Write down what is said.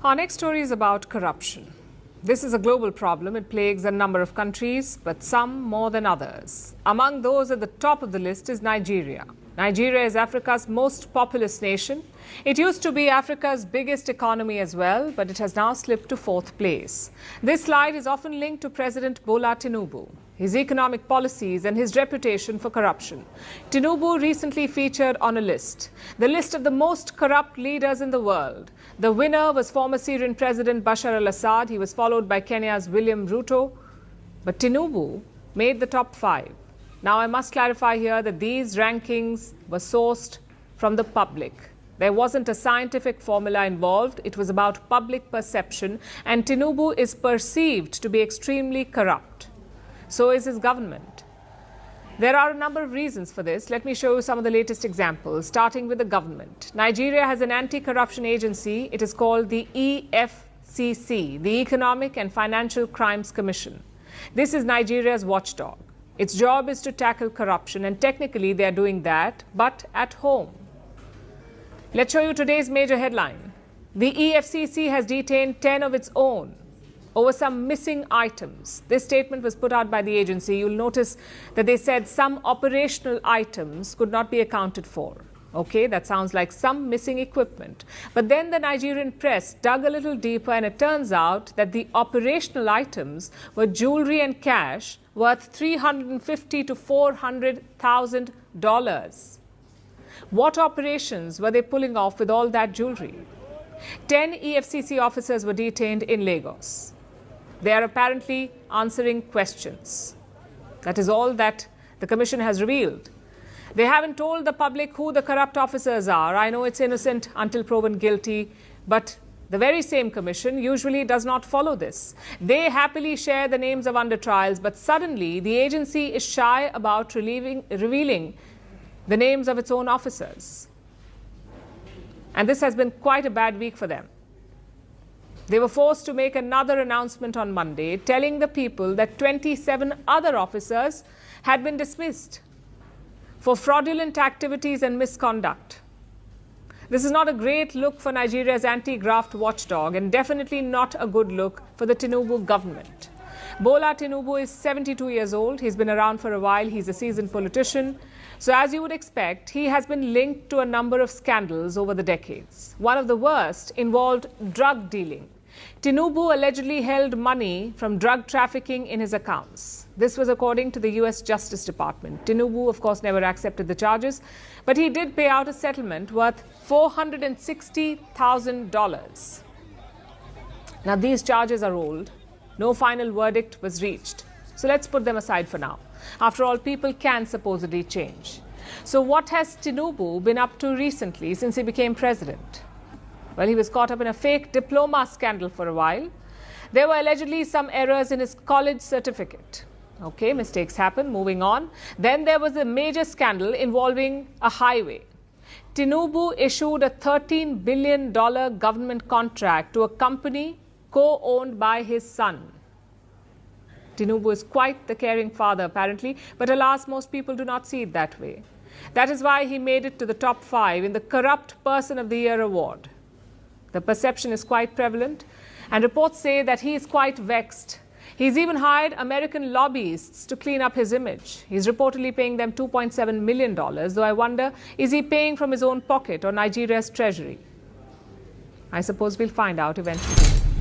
Our next story is about corruption. This is a global problem. It plagues a number of countries, but some more than others. Among those at the top of the list is Nigeria. Nigeria is Africa's most populous nation. It used to be Africa's biggest economy as well, but it has now slipped to fourth place. This slide is often linked to President Bola Tinubu, his economic policies and his reputation for corruption. Tinubu recently featured on a list, the list of the most corrupt leaders in the world. The winner was former Syrian President Bashar al-Assad. He was followed by Kenya's William Ruto. But Tinubu made the top 5. Now, I must clarify here that these rankings were sourced from the public. There wasn't a scientific formula involved. It was about public perception, and Tinubu is perceived to be extremely corrupt. So is his government. There are a number of reasons for this. Let me show you some of the latest examples, starting with the government. Nigeria has an anti-corruption agency. It is called the EFCC, the Economic and Financial Crimes Commission. This is Nigeria's watchdog. Its job is to tackle corruption, and technically they are doing that, but at home. Let's show you today's major headline. The EFCC has detained 10 of its own over some missing items. This statement was put out by the agency. You'll notice that they said some operational items could not be accounted for. Okay, that sounds like some missing equipment. But then the Nigerian press dug a little deeper, and it turns out that the operational items were jewelry and cash worth $350,000 to $400,000. What operations were they pulling off with all that jewelry? 10 EFCC officers were detained in Lagos. They are apparently answering questions. That is all that the commission has revealed. They haven't told the public who the corrupt officers are. I know it's innocent until proven guilty, but the very same commission usually does not follow this. They happily share the names of under trials, but suddenly the agency is shy about revealing the names of its own officers. And this has been quite a bad week for them. They were forced to make another announcement on Monday, telling the people that 27 other officers had been dismissed for fraudulent activities and misconduct. This is not a great look for Nigeria's anti-graft watchdog, and definitely not a good look for the Tinubu government. Bola Tinubu is 72 years old. He's been around for a while. He's a seasoned politician. So as you would expect, he has been linked to a number of scandals over the decades. One of the worst involved drug dealing. Tinubu allegedly held money from drug trafficking in his accounts. This was according to the US Justice Department. Tinubu, of course, never accepted the charges, but he did pay out a settlement worth $460,000. Now, these charges are old. No final verdict was reached. So let's put them aside for now. After all, people can supposedly change. So what has Tinubu been up to recently since he became president? Well, he was caught up in a fake diploma scandal for a while. There were allegedly some errors in his college certificate. Okay, mistakes happen. Moving on. Then there was a major scandal involving a highway. Tinubu issued a $13 billion government contract to a company co-owned by his son. Tinubu is quite the caring father, apparently, but alas, most people do not see it that way. That is why he made it to the top 5 in the Corrupt Person of the Year award. The perception is quite prevalent, and reports say that he is quite vexed. He's even hired American lobbyists to clean up his image. He's reportedly paying them $2.7 million, though I wonder, is he paying from his own pocket or Nigeria's treasury? I suppose we'll find out eventually.